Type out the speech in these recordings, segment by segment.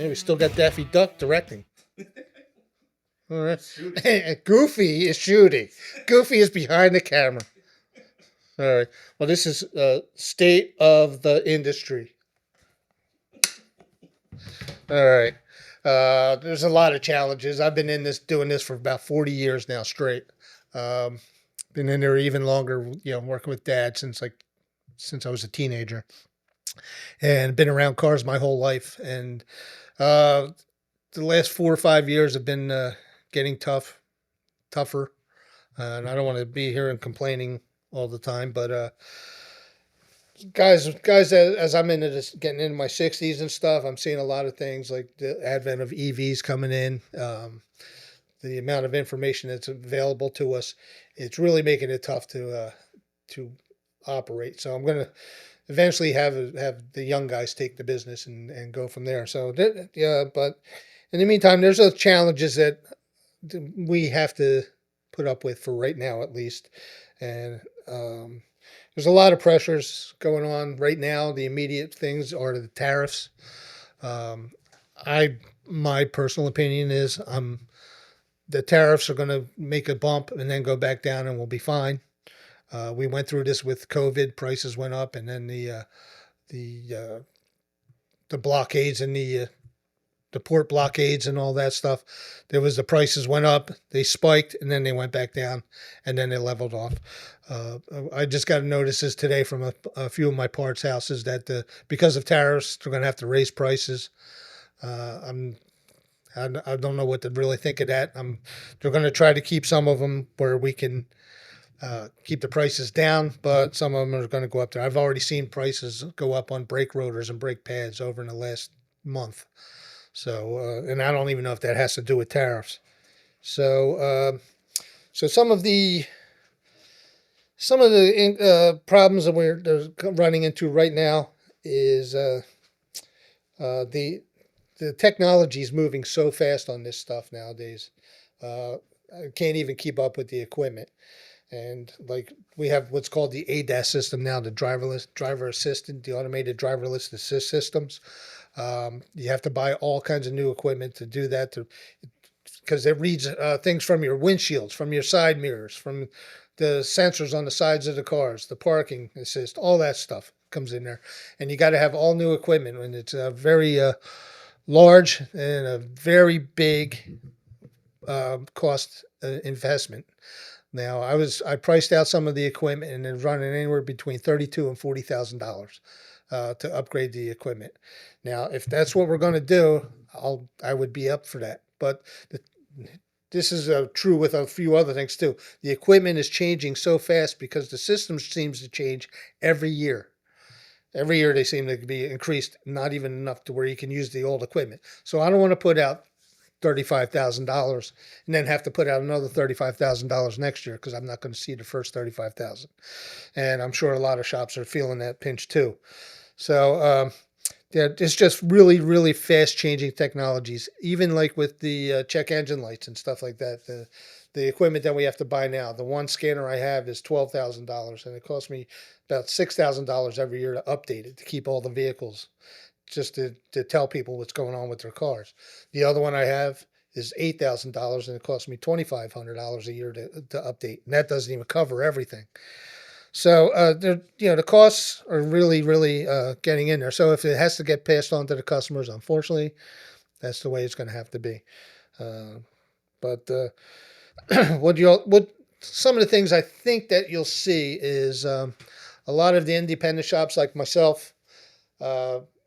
Hey, we still got Daffy Duck directing. All right. Goofy is shooting. Goofy is behind the camera. All right. Well, this is state of the industry. All right. There's a lot of challenges. I've been in this doing this for about 40 years now straight. Um, been in there even longer. Working with dad since I was a teenager, and been around cars my whole life. And uh, the last 4 or 5 years have been getting tougher. And I don't want to be here and complaining all the time, but guys, as I'm into this, getting into my 60s and stuff, I'm seeing a lot of things like the advent of EVs coming in, the amount of information that's available to us. It's really making it tough to operate. So I'm going to eventually have the young guys take the business and go from there. So yeah, but in the meantime, there's those challenges that we have to put up with for right now, at least. And there's a lot of pressures going on right now. The immediate things are the tariffs. Um, my personal opinion is the tariffs are going to make a bump and then go back down, and we'll be fine. We went through this with COVID. Prices went up, and then the blockades and the port blockades and all that stuff. The prices went up, they spiked, and then they went back down, and then they leveled off. I just got notices today from a few of my parts houses that because of tariffs, they're going to have to raise prices. I don't know what to really think of that. They're going to try to keep some of them where we can keep the prices down, but some of them are going to go up there. I've already seen prices go up on brake rotors and brake pads over in the last month. So, and I don't even know if that has to do with tariffs. So some of the problems that we're running into right now is the technology is moving so fast on this stuff nowadays. I can't even keep up with the equipment. And like we have what's called the ADAS system now, the driver assistant, the automated driverless assist systems. You have to buy all kinds of new equipment to do that, because it reads things from your windshields, from your side mirrors, from the sensors on the sides of the cars, the parking assist, all that stuff comes in there. And you got to have all new equipment, and it's a very large and a very big cost investment. Now I priced out some of the equipment, and it's running anywhere between $32,000 and $40,000 to upgrade the equipment. Now, if that's what we're going to do, I would be up for that. But this is true with a few other things too. The equipment is changing so fast because the system seems to change every year. Every year they seem to be increased, not even enough to where you can use the old equipment. So I don't want to put out $35,000 and then have to put out another $35,000 next year, because I'm not going to see the first $35,000. And I'm sure a lot of shops are feeling that pinch too. So yeah, it's just really, really fast changing technologies. Even like with the check engine lights and stuff like that. The equipment that we have to buy now, the one scanner I have is $12,000, and it costs me about $6,000 every year to update it, to keep all the vehicles, just to tell people what's going on with their cars. The other one I have is $8,000, and it costs me $2,500 a year to update, and that doesn't even cover everything. So the costs are really, really getting in there. So if it has to get passed on to the customers, unfortunately, that's the way it's going to have to be. But what some of the things I think that you'll see is a lot of the independent shops like myself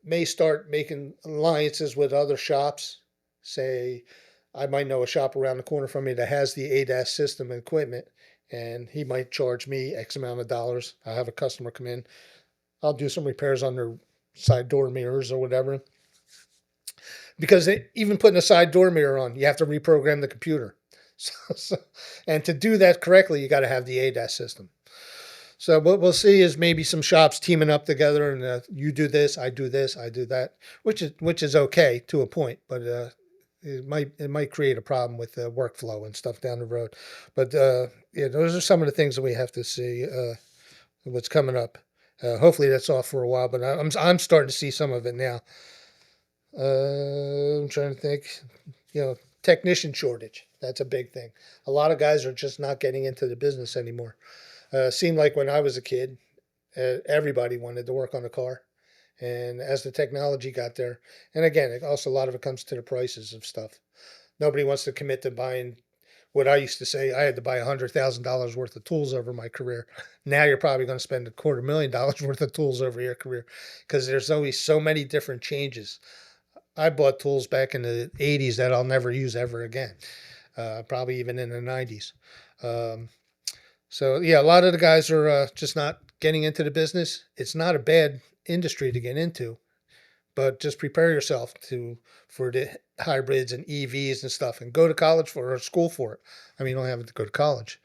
may start making alliances with other shops. Say, I might know a shop around the corner from me that has the ADAS system and equipment, and he might charge me X amount of dollars. I'll have a customer come in. I'll do some repairs on their side door mirrors or whatever. Because even putting a side door mirror on, you have to reprogram the computer. And to do that correctly, you got to have the ADAS system. So what we'll see is maybe some shops teaming up together, and you do this, I do that, which is okay to a point, but it might create a problem with the workflow and stuff down the road. But yeah, those are some of the things that we have to see what's coming up. Hopefully that's off for a while, but I'm starting to see some of it now. I'm trying to think. Technician shortage. That's a big thing. A lot of guys are just not getting into the business anymore. Seemed like when I was a kid, everybody wanted to work on a car. And as the technology got there, and again, also a lot of it comes to the prices of stuff. Nobody wants to commit to buying what I used to say. I had to buy $100,000 worth of tools over my career. Now you're probably going to spend $250,000 worth of tools over your career because there's always so many different changes. I bought tools back in the 80s that I'll never use ever again, probably even in the 90s. Um, so, yeah, a lot of the guys are just not getting into the business. It's not a bad industry to get into, but just prepare yourself for the hybrids and EVs and stuff, and go to college for or school for it. I mean, you don't have to go to college.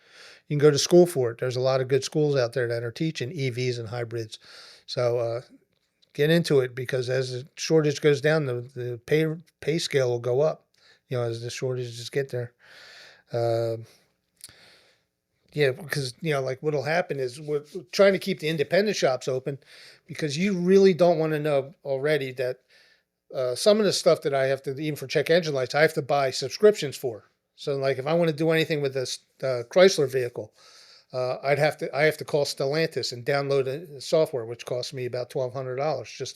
You can go to school for it. There's a lot of good schools out there that are teaching EVs and hybrids. So get into it because as the shortage goes down, the pay scale will go up. As the shortages get there. Uh, yeah, because like what'll happen is we're trying to keep the independent shops open because you really don't want to know already that some of the stuff that I have to, even for check engine lights, I have to buy subscriptions for. So like if I want to do anything with this Chrysler vehicle, I have to call Stellantis and download a software, which costs me about $1,200 just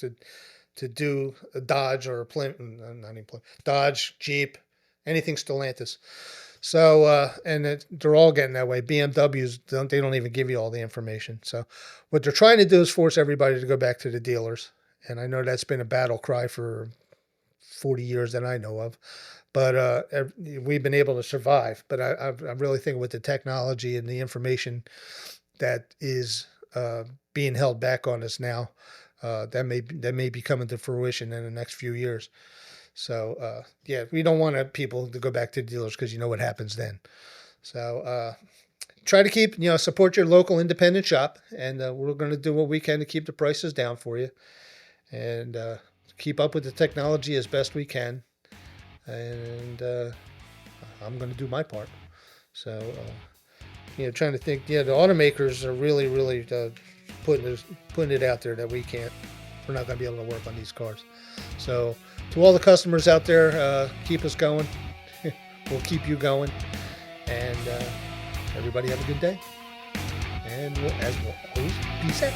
to do a Dodge or a Plymouth, not even Plymouth, Dodge, Jeep, anything Stellantis. So they're all getting that way. BMWs they don't even give you all the information. So what they're trying to do is force everybody to go back to the dealers. And I know that's been a battle cry for 40 years that I know of. But we've been able to survive. But I really think with the technology and the information that is being held back on us now, that may be coming to fruition in the next few years. So yeah, we don't want people to go back to dealers because you know what happens then. So try to keep support your local independent shop, and we're going to do what we can to keep the prices down for you, and keep up with the technology as best we can. And I'm going to do my part. So trying to think. Yeah, the automakers are really putting it out there that we're not going to be able to work on these cars. So to all the customers out there, keep us going. We'll keep you going. And everybody have a good day. And as always, peace out.